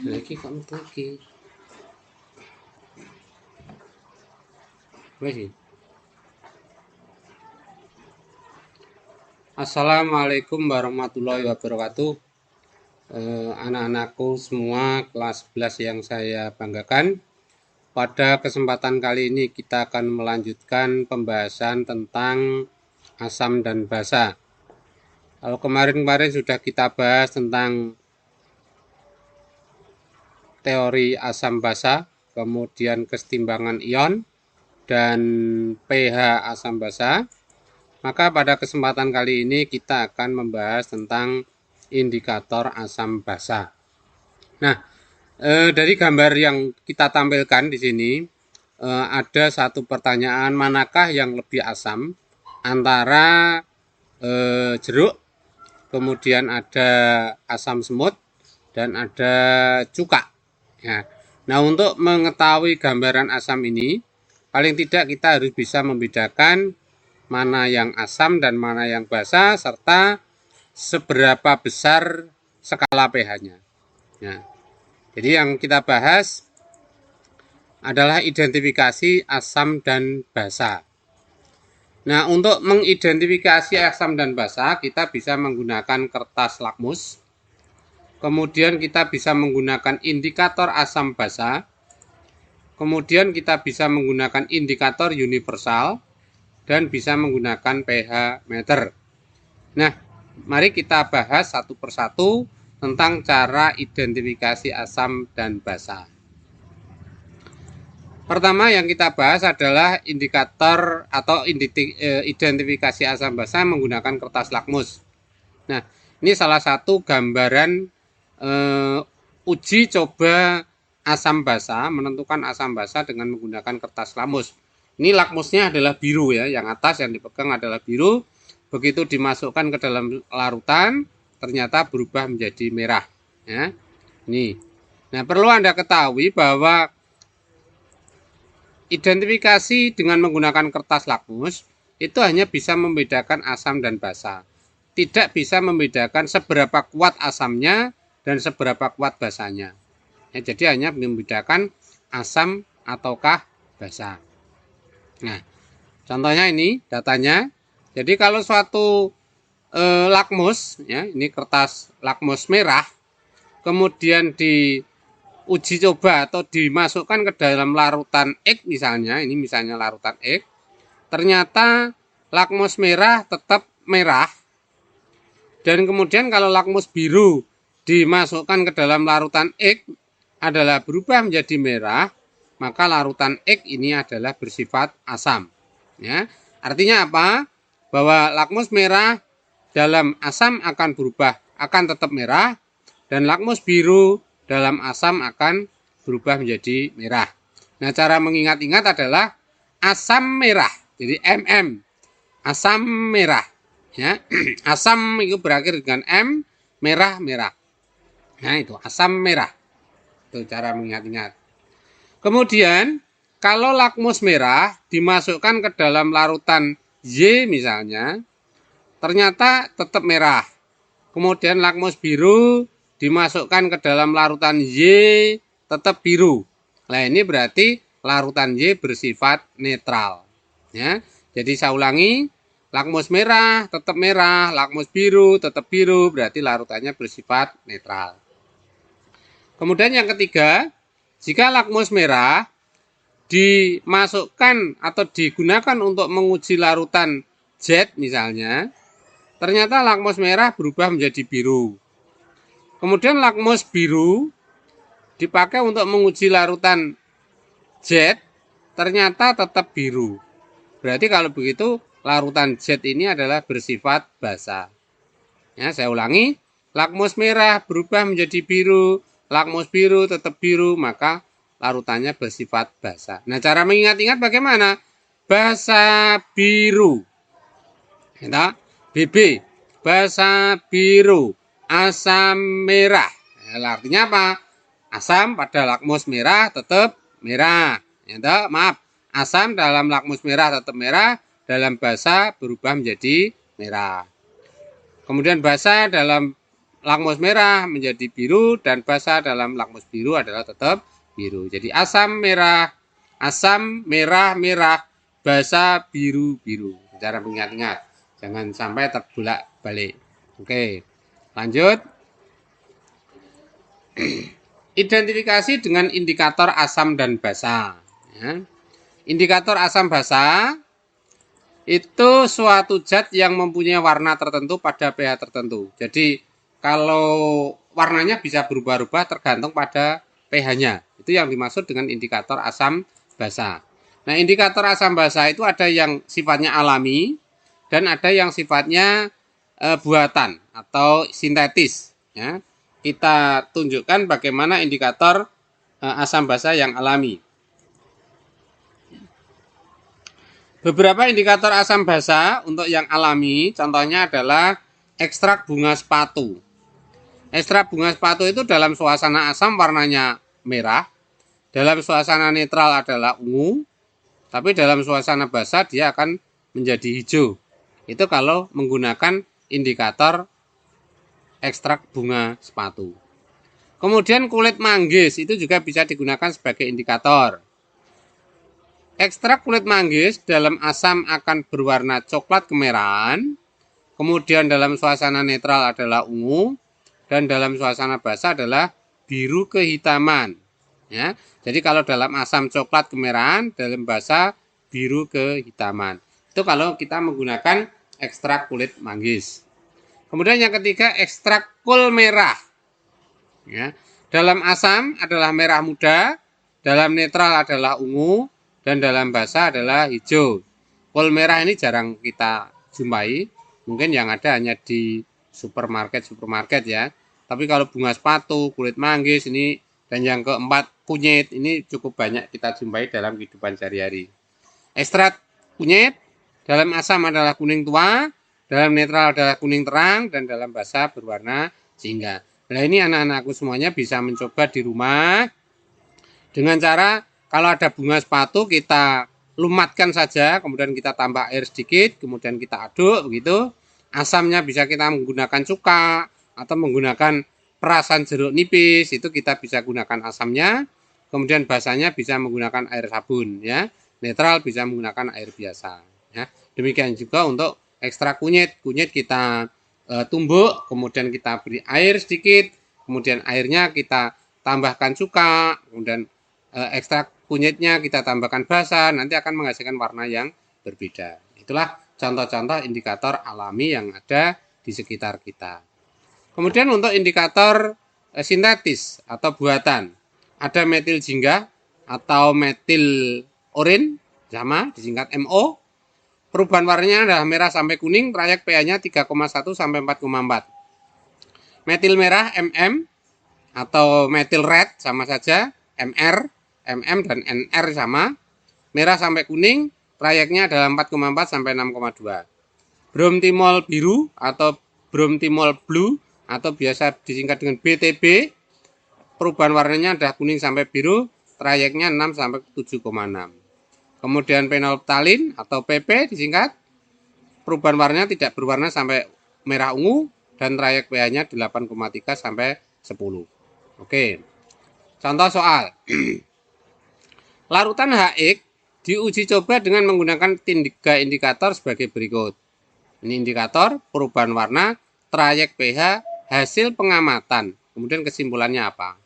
Lagi kok metu iki. Wes iki. Assalamualaikum warahmatullahi wabarakatuh. Anak-anakku semua kelas 11 yang saya banggakan. Pada kesempatan kali ini kita akan melanjutkan pembahasan tentang asam dan basa. Kalau kemarin-kemarin sudah kita bahas tentang teori asam basa, kemudian kesetimbangan ion, dan pH asam basa. Maka pada kesempatan kali ini kita akan membahas tentang indikator asam basa. Nah, dari gambar yang kita tampilkan di sini ada satu pertanyaan, manakah yang lebih asam antara jeruk, kemudian ada asam semut, dan ada cuka. Ya. Nah, untuk mengetahui gambaran asam ini, paling tidak kita harus bisa membedakan mana yang asam dan mana yang basa, serta seberapa besar skala pH-nya. Ya. Jadi yang kita bahas adalah identifikasi asam dan basa. Nah, untuk mengidentifikasi asam dan basa, kita bisa menggunakan kertas lakmus. Kemudian kita bisa menggunakan indikator asam basa. Kemudian kita bisa menggunakan indikator universal dan bisa menggunakan pH meter. Nah, mari kita bahas satu persatu tentang cara identifikasi asam dan basa. Pertama yang kita bahas adalah indikator atau identifikasi asam basa menggunakan kertas lakmus. Nah, ini salah satu gambaran uji coba asam basa, menentukan asam basa dengan menggunakan kertas lakmus. Ini lakmusnya adalah biru ya, yang atas yang dipegang adalah biru. Begitu dimasukkan ke dalam larutan, ternyata berubah menjadi merah. Ya, ini. Nah, perlu Anda ketahui bahwa identifikasi dengan menggunakan kertas lakmus itu hanya bisa membedakan asam dan basa. Tidak bisa membedakan seberapa kuat asamnya dan seberapa kuat basanya. Ya, jadi hanya membedakan asam ataukah basa. Nah, contohnya ini datanya. Jadi kalau suatu lakmus, ya, ini kertas lakmus merah, kemudian diuji coba atau dimasukkan ke dalam larutan X misalnya, ini misalnya larutan X, ternyata lakmus merah tetap merah, dan kemudian kalau lakmus biru dimasukkan ke dalam larutan X adalah berubah menjadi merah, maka larutan X ini adalah bersifat asam. Ya, artinya apa? Bahwa lakmus merah dalam asam akan berubah, akan tetap merah, dan lakmus biru dalam asam akan berubah menjadi merah. Nah, cara mengingat-ingat adalah asam merah, jadi MM, asam merah. Ya, asam itu berakhir dengan M, merah merah. Nah, itu asam merah. Itu cara mengingat-ingat. Kemudian kalau lakmus merah dimasukkan ke dalam larutan Y misalnya, ternyata tetap merah. Kemudian lakmus biru dimasukkan ke dalam larutan Y, tetap biru. Nah, ini berarti larutan Y bersifat netral. Ya, jadi saya ulangi, lakmus merah tetap merah, lakmus biru tetap biru, berarti larutannya bersifat netral. Kemudian yang ketiga, jika lakmus merah dimasukkan atau digunakan untuk menguji larutan Z misalnya, ternyata lakmus merah berubah menjadi biru. Kemudian lakmus biru dipakai untuk menguji larutan Z, ternyata tetap biru. Berarti kalau begitu larutan Z ini adalah bersifat basa. Ya, saya ulangi, lakmus merah berubah menjadi biru, lakmus biru tetap biru, maka larutannya bersifat basa. Nah, cara mengingat-ingat bagaimana? Basa biru. Ya, BB, basa biru, asam merah. Ya, artinya apa? Asam pada lakmus merah tetap merah. Ya, maaf, asam dalam lakmus merah tetap merah, dalam basa berubah menjadi merah. Kemudian basa dalam lakmus merah menjadi biru dan basa dalam lakmus biru adalah tetap biru. Jadi asam merah, merah, basa biru. Cara mengingat-ingat, jangan sampai terbolak-balik. Oke, lanjut. Identifikasi dengan indikator asam dan basa. Ya. Indikator asam basa itu suatu zat yang mempunyai warna tertentu pada pH tertentu. Jadi kalau warnanya bisa berubah-ubah tergantung pada pH-nya. Itu yang dimaksud dengan indikator asam basa. Nah, indikator asam basa itu ada yang sifatnya alami dan ada yang sifatnya buatan atau sintetis. Ya. Kita tunjukkan bagaimana indikator asam basa yang alami. Beberapa indikator asam basa untuk yang alami, contohnya adalah ekstrak bunga sepatu. Ekstrak bunga sepatu itu dalam suasana asam warnanya merah, dalam suasana netral adalah ungu, tapi dalam suasana basa dia akan menjadi hijau. Itu kalau menggunakan indikator ekstrak bunga sepatu. Kemudian kulit manggis itu juga bisa digunakan sebagai indikator. Ekstrak kulit manggis dalam asam akan berwarna coklat kemerahan, kemudian dalam suasana netral adalah ungu, dan dalam suasana basa adalah biru kehitaman. Ya, jadi kalau dalam asam coklat kemerahan, dalam basa biru kehitaman. Itu kalau kita menggunakan ekstrak kulit manggis. Kemudian yang ketiga, ekstrak kol merah. Ya, dalam asam adalah merah muda, dalam netral adalah ungu, dan dalam basa adalah hijau. Kol merah ini jarang kita jumpai, mungkin yang ada hanya di supermarket ya. Tapi kalau bunga sepatu, kulit manggis ini, dan yang keempat kunyit ini cukup banyak kita jumpai dalam kehidupan sehari-hari. Ekstrak kunyit dalam asam adalah kuning tua, dalam netral adalah kuning terang, dan dalam basa berwarna jingga. Nah, ini anak-anakku semuanya bisa mencoba di rumah dengan cara kalau ada bunga sepatu kita lumatkan saja, kemudian kita tambah air sedikit, kemudian kita aduk begitu. Asamnya bisa kita menggunakan cuka atau menggunakan perasan jeruk nipis, itu kita bisa gunakan asamnya. Kemudian basanya bisa menggunakan air sabun ya. Netral bisa menggunakan air biasa ya. Demikian juga untuk ekstrak kunyit. Kunyit kita tumbuk, kemudian kita beri air sedikit, kemudian airnya kita tambahkan cuka, kemudian ekstrak kunyitnya kita tambahkan basa, nanti akan menghasilkan warna yang berbeda. Itulah contoh-contoh indikator alami yang ada di sekitar kita. Kemudian untuk indikator sintetis atau buatan, ada metil jingga atau metil orin, sama disingkat MO. Perubahan warnanya adalah merah sampai kuning, trayek pH-nya 3,1 sampai 4,4. Metil merah MM atau metil red sama saja, MR, MM dan NR sama. Merah sampai kuning, trayeknya adalah 4,4 sampai 6,2. Bromtimol biru atau bromtimol blue atau biasa disingkat dengan BTB, perubahan warnanya adalah kuning sampai biru, trayeknya 6 sampai 7,6. Kemudian phenolphthalein atau PP disingkat, perubahan warnanya tidak berwarna sampai merah ungu dan trayek pH-nya 8,3 sampai 10. Oke. Contoh soal. Larutan HX diuji coba dengan menggunakan 3 indikator sebagai berikut. Ini indikator perubahan warna, trayek pH, hasil pengamatan. Kemudian kesimpulannya apa?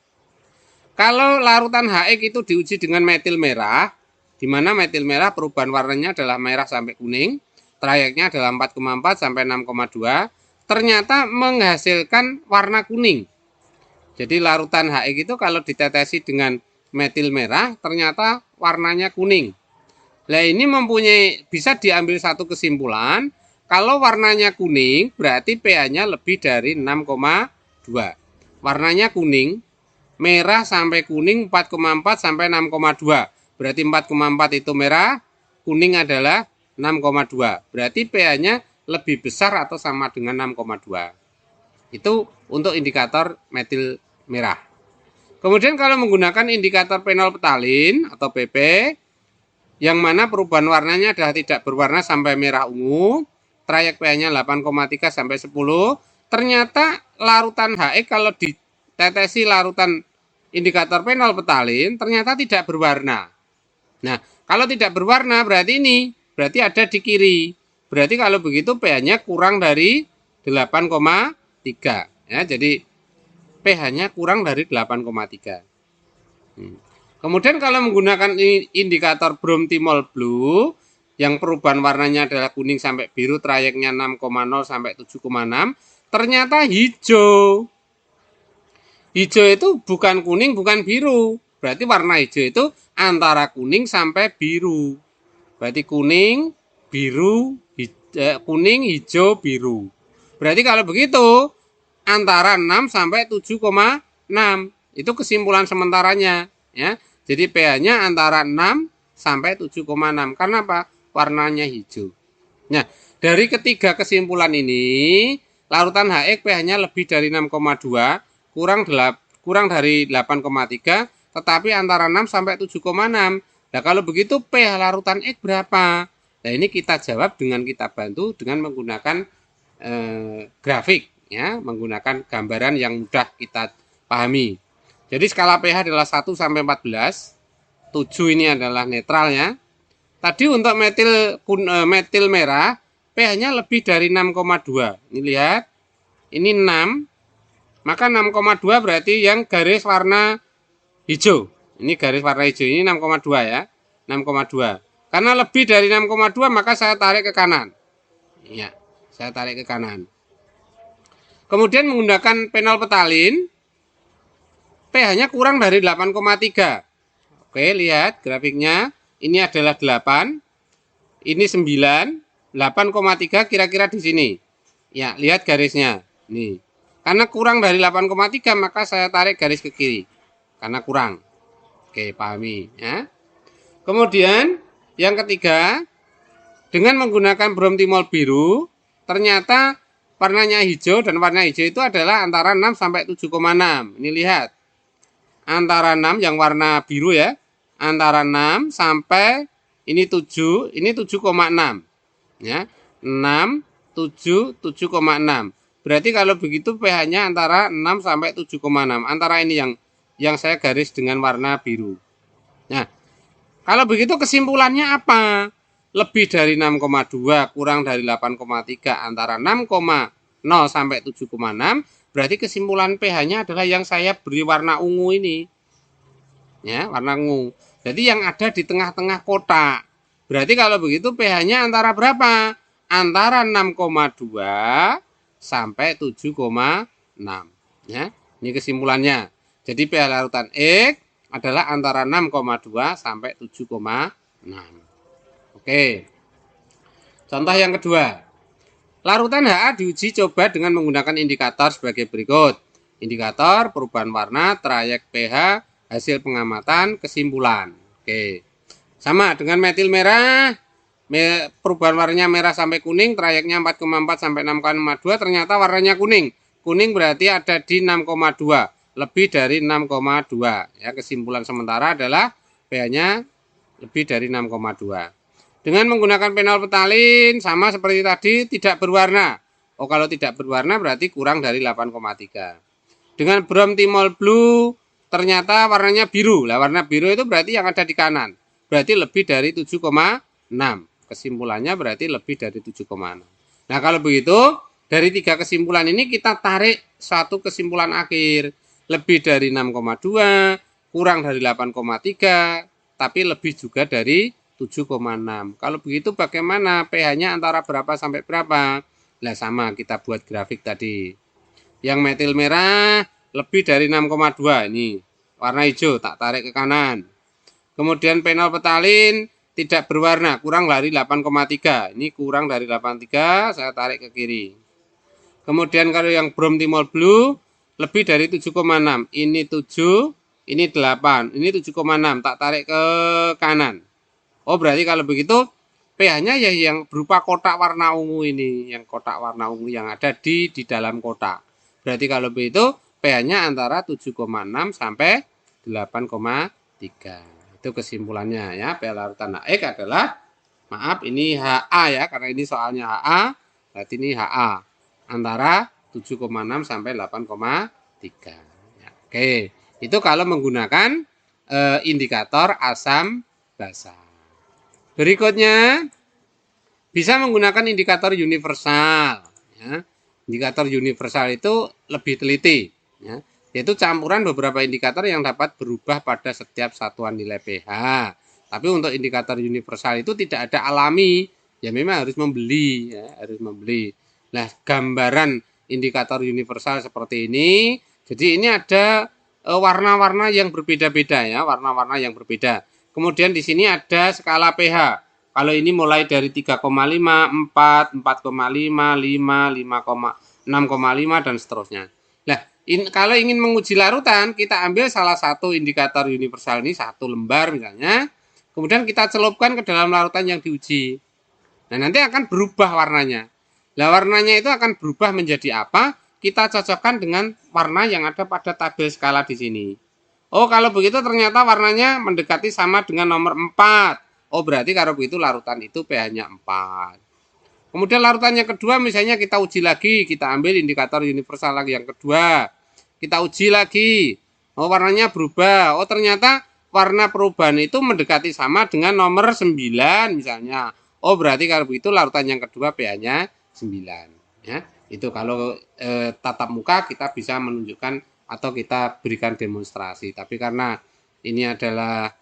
Kalau larutan HX itu diuji dengan metil merah, di mana metil merah perubahan warnanya adalah merah sampai kuning, trayeknya adalah 4,4 sampai 6,2, ternyata menghasilkan warna kuning. Jadi larutan HX itu kalau ditetesi dengan metil merah ternyata warnanya kuning. Nah, ini bisa diambil satu kesimpulan, kalau warnanya kuning berarti pH-nya lebih dari 6,2. Warnanya kuning, merah sampai kuning 4,4 sampai 6,2. Berarti 4,4 itu merah, kuning adalah 6,2. Berarti pH-nya lebih besar atau sama dengan 6,2. Itu untuk indikator metil merah. Kemudian kalau menggunakan indikator phenolphthalein atau PP, yang mana perubahan warnanya adalah tidak berwarna sampai merah ungu, trayek pH-nya 8,3 sampai 10, ternyata larutan HX kalau ditetesi larutan indikator penol petalin ternyata tidak berwarna. Nah, kalau tidak berwarna berarti ada di kiri. Berarti kalau begitu pH-nya kurang dari 8,3 ya. Jadi pH-nya kurang dari 8,3. Kemudian kalau menggunakan indikator bromtimol blue yang perubahan warnanya adalah kuning sampai biru, trayeknya 6,0 sampai 7,6, ternyata hijau. Hijau itu bukan kuning, bukan biru. Berarti warna hijau itu antara kuning sampai biru. Berarti kuning, biru, kuning, hijau, biru. Berarti kalau begitu antara 6 sampai 7,6. Itu kesimpulan sementaranya ya. Jadi pH-nya antara 6 sampai 7,6. Karena apa? Warnanya hijau. Nah, dari ketiga kesimpulan ini, larutan HX pH-nya lebih dari 6,2, kurang dari 8,3, tetapi antara 6 sampai 7,6. Nah, kalau begitu pH larutan X berapa? Nah, ini kita jawab dengan kita bantu dengan menggunakan grafik ya, menggunakan gambaran yang mudah kita pahami. Jadi skala pH adalah 1 sampai 14. 7 ini adalah netralnya. Tadi untuk metil merah pH-nya lebih dari 6,2. Ini lihat. Ini 6. Maka 6,2 berarti yang garis warna hijau. Ini garis warna hijau ini 6,2 ya. 6,2. Karena lebih dari 6,2 maka saya tarik ke kanan. Ya, saya tarik ke kanan. Kemudian menggunakan penol petalin pH-nya kurang dari 8,3. Oke, lihat grafiknya. Ini adalah 8. Ini 9. 8,3 kira-kira di sini. Ya, lihat garisnya. Nih. Karena kurang dari 8,3 maka saya tarik garis ke kiri. Karena kurang. Oke, pahami ya. Kemudian yang ketiga, dengan menggunakan bromtimol biru, ternyata warnanya hijau dan warna hijau itu adalah antara 6 sampai 7,6. Ini lihat. Antara 6 yang warna biru ya, antara 6 sampai ini 7, ini 7,6 ya. 6, 7, 7,6. Berarti kalau begitu pH-nya antara 6 sampai 7,6. Antara ini yang saya garis dengan warna biru. Nah, kalau begitu kesimpulannya apa? Lebih dari 6,2 kurang dari 8,3 antara 6,0 sampai 7,6. Berarti kesimpulan pH-nya adalah yang saya beri warna ungu ini. Ya, warna ungu. Jadi yang ada di tengah-tengah kotak. Berarti kalau begitu pH-nya antara berapa? Antara 6,2 sampai 7,6. Ya, ini kesimpulannya. Jadi pH larutan X adalah antara 6,2 sampai 7,6. Oke. Contoh yang kedua. Larutan HA diuji coba dengan menggunakan indikator sebagai berikut. Indikator, perubahan warna, trayek pH, hasil pengamatan, kesimpulan. Oke. Sama dengan metil merah, perubahan warnanya merah sampai kuning, trayeknya 4,4 sampai 6,2, ternyata warnanya kuning. Kuning berarti ada di 6,2, lebih dari 6,2. Ya, kesimpulan sementara adalah pH-nya lebih dari 6,2. Dengan menggunakan penol petalin sama seperti tadi, tidak berwarna. Oh, kalau tidak berwarna berarti kurang dari 8,3. Dengan bromtimol blue ternyata warnanya biru. Lah warna biru itu berarti yang ada di kanan. Berarti lebih dari 7,6. Kesimpulannya berarti lebih dari 7,6. Nah, kalau begitu dari tiga kesimpulan ini kita tarik satu kesimpulan akhir. Lebih dari 6,2, kurang dari 8,3, tapi lebih juga dari 7,6. Kalau begitu bagaimana pH-nya antara berapa sampai berapa? Nah, sama kita buat grafik tadi. Yang metil merah lebih dari 6,2 ini. Warna hijau tak tarik ke kanan. Kemudian penol petalin tidak berwarna, kurang dari 8,3. Ini kurang dari 8,3, saya tarik ke kiri. Kemudian kalau yang bromtimol blue lebih dari 7,6. Ini 7, ini 8, ini 7,6, tak tarik ke kanan. Oh, berarti kalau begitu pH-nya ya yang berupa kotak warna ungu ini, yang kotak warna ungu yang ada di dalam kotak. Berarti kalau begitu pH-nya antara 7,6 sampai 8,3. Itu kesimpulannya ya. pH larutan HX adalah, maaf ini HA ya, karena ini soalnya HA, berarti ini HA antara 7,6 sampai 8,3. Ya, oke, itu kalau menggunakan indikator asam basa. Berikutnya bisa menggunakan indikator universal. Ya. Indikator universal itu lebih teliti, ya, yaitu campuran beberapa indikator yang dapat berubah pada setiap satuan nilai pH. Tapi untuk indikator universal itu tidak ada alami, ya memang harus membeli, ya, harus membeli. Nah, gambaran indikator universal seperti ini. Jadi ini ada warna-warna yang berbeda-beda, ya, warna-warna yang berbeda. Kemudian di sini ada skala pH. Kalau ini mulai dari 3,5, 4, 4,5, 5, 6,5 dan seterusnya. Nah, kalau ingin menguji larutan, kita ambil salah satu indikator universal ini, satu lembar misalnya. Kemudian kita celupkan ke dalam larutan yang diuji. Nah, nanti akan berubah warnanya. Nah, warnanya itu akan berubah menjadi apa? Kita cocokkan dengan warna yang ada pada tabel skala di sini. Oh, kalau begitu ternyata warnanya mendekati sama dengan nomor 4. Oh, berarti kalau begitu larutan itu pH-nya 4. Kemudian larutan yang kedua misalnya kita uji lagi, kita ambil indikator universal lagi yang kedua. Kita uji lagi. Oh, warnanya berubah. Oh, ternyata warna perubahan itu mendekati sama dengan nomor 9 misalnya. Oh, berarti kalau begitu larutan yang kedua pH-nya 9. Ya, itu kalau tatap muka kita bisa menunjukkan atau kita berikan demonstrasi. Tapi karena ini adalah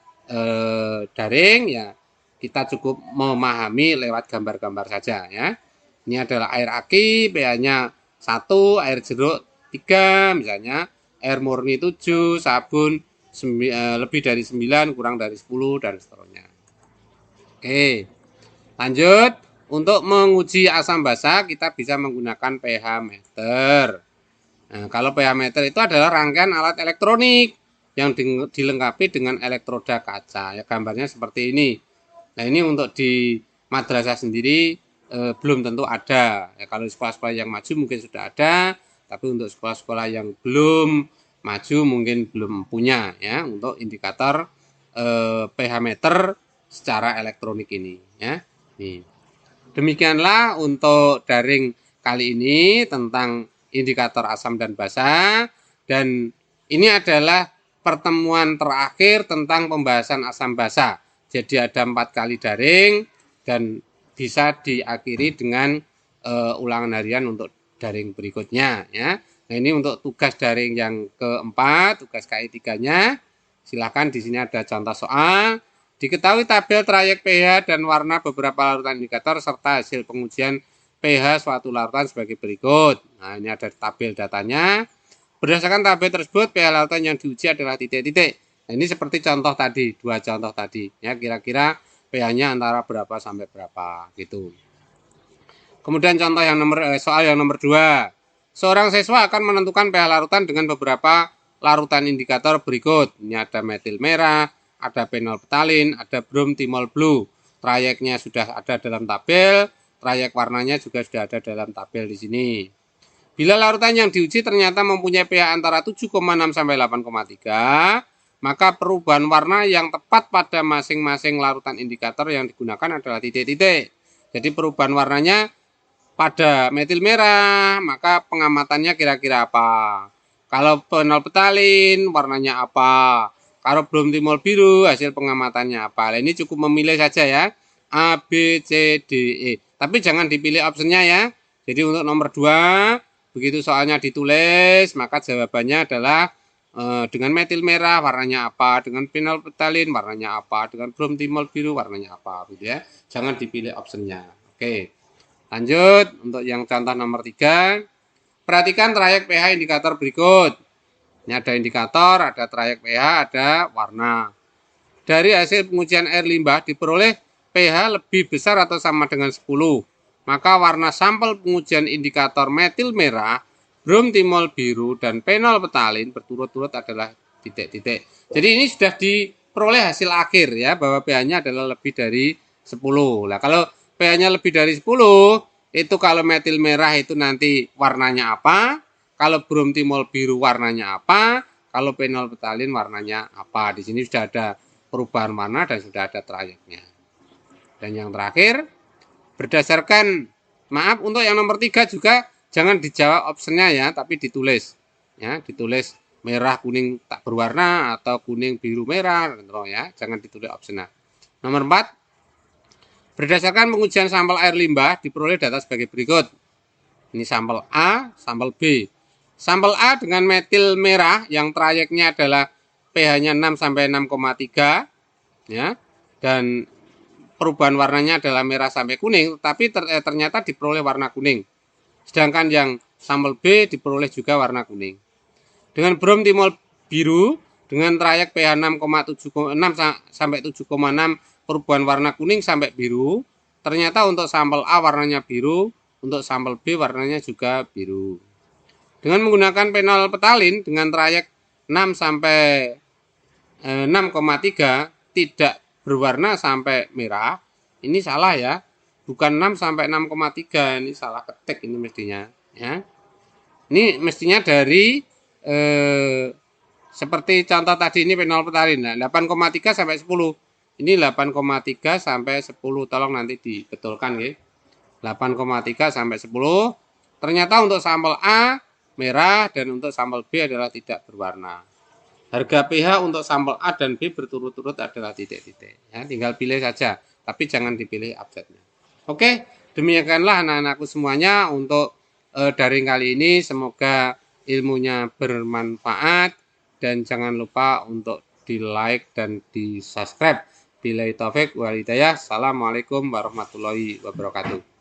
daring, ya kita cukup memahami lewat gambar-gambar saja, ya. Ini adalah air aki, pH-nya 1, air jeruk 3 misalnya, air murni 7, sabun lebih dari 9, kurang dari 10 dan seterusnya. Oke. Lanjut, untuk menguji asam basa kita bisa menggunakan pH meter. Nah, kalau pH meter itu adalah rangkaian alat elektronik yang dilengkapi dengan elektroda kaca. Ya, gambarnya seperti ini. Nah, ini untuk di madrasah sendiri belum tentu ada. Ya, kalau di sekolah-sekolah yang maju mungkin sudah ada, tapi untuk sekolah-sekolah yang belum maju mungkin belum punya, ya, untuk indikator pH meter secara elektronik ini, ya. Nih. Demikianlah untuk daring kali ini tentang indikator asam dan basa, dan ini adalah pertemuan terakhir tentang pembahasan asam basa. Jadi ada 4 kali daring dan bisa diakhiri dengan ulangan harian untuk daring berikutnya, ya. Nah, ini untuk tugas daring yang keempat, tugas KI 3-nya. Silakan, di sini ada contoh soal. Diketahui tabel trayek pH dan warna beberapa larutan indikator serta hasil pengujian pH suatu larutan sebagai berikut. Nah, ini ada tabel datanya. Berdasarkan tabel tersebut, pH larutan yang diuji adalah titik-titik. Nah, ini seperti contoh tadi, 2 contoh tadi. Ya, kira-kira pH-nya antara berapa sampai berapa gitu. Kemudian contoh yang soal yang nomor 2. Seorang siswa akan menentukan pH larutan dengan beberapa larutan indikator berikut. Ini ada metil merah, ada phenolphthalein, ada brom timol blue. Trayeknya sudah ada dalam tabel, trayek warnanya juga sudah ada dalam tabel di sini. Bila larutan yang diuji ternyata mempunyai pH antara 7,6 sampai 8,3, maka perubahan warna yang tepat pada masing-masing larutan indikator yang digunakan adalah titik-titik. Jadi perubahan warnanya pada metil merah, maka pengamatannya kira-kira apa? Kalau phenolphthalein warnanya apa? Kalau brom timol biru hasil pengamatannya apa? Nah, ini cukup memilih saja, ya. A, B, C, D, E. Tapi jangan dipilih optionnya, ya. Jadi untuk nomor 2, begitu soalnya ditulis, maka jawabannya adalah dengan metil merah warnanya apa, dengan phenolphthalein warnanya apa, dengan brom timol biru warnanya apa, gitu ya. Jangan dipilih optionnya. Oke. Lanjut untuk yang contoh nomor 3. Perhatikan trayek pH indikator berikut. Ini ada indikator, ada trayek pH, ada warna. Dari hasil pengujian air limbah diperoleh pH lebih besar atau sama dengan 10. Maka warna sampel pengujian indikator metil merah, brom timol biru, dan phenolphthalein berturut-turut adalah titik-titik. Jadi ini sudah diperoleh hasil akhir, ya, bahwa pH-nya adalah lebih dari 10. Nah, kalau pH-nya lebih dari 10, itu kalau metil merah itu nanti warnanya apa? Kalau brom timol biru warnanya apa? Kalau phenolphthalein warnanya apa? Di sini sudah ada perubahan warna dan sudah ada trayeknya. Dan yang terakhir, berdasarkan, maaf, untuk yang nomor 3 juga Jangan dijawab optionnya ya, tapi ditulis. Ya, ditulis merah kuning tak berwarna atau kuning biru merah ya. Jangan ditulis optionnya. Nomor 4. Berdasarkan pengujian sampel air limbah diperoleh data sebagai berikut. Ini sampel A, sampel B. Sampel A dengan metil merah yang trayeknya adalah pH-nya 6 sampai 6,3 ya. Dan perubahan warnanya adalah merah sampai kuning, tapi ternyata diperoleh warna kuning. Sedangkan yang sampel B diperoleh juga warna kuning. Dengan brom timol biru dengan trayek pH 6,76 sampai 7,6 perubahan warna kuning sampai biru. Ternyata untuk sampel A warnanya biru, untuk sampel B warnanya juga biru. Dengan menggunakan penol petalin dengan trayek 6 sampai 6,3 tidak berwarna sampai merah. Ini salah ya. Bukan 6 sampai 6,3, ini salah ketik ini mestinya ya. Ini mestinya dari seperti contoh tadi ini penol petalin. Nah, 8,3 sampai 10. Ini 8,3 sampai 10. Tolong nanti dibetulkan ya. 8,3 sampai 10. Ternyata untuk sampel A merah dan untuk sampel B adalah tidak berwarna. Harga pH untuk sampel A dan B berturut-turut adalah titik-titik. Ya, tinggal pilih saja, tapi jangan dipilih abjadnya. Oke, demikianlah anak-anakku semuanya untuk daring kali ini. Semoga ilmunya bermanfaat dan jangan lupa untuk di like dan di subscribe. Billahi taufik wal hidayah. Assalamualaikum warahmatullahi wabarakatuh.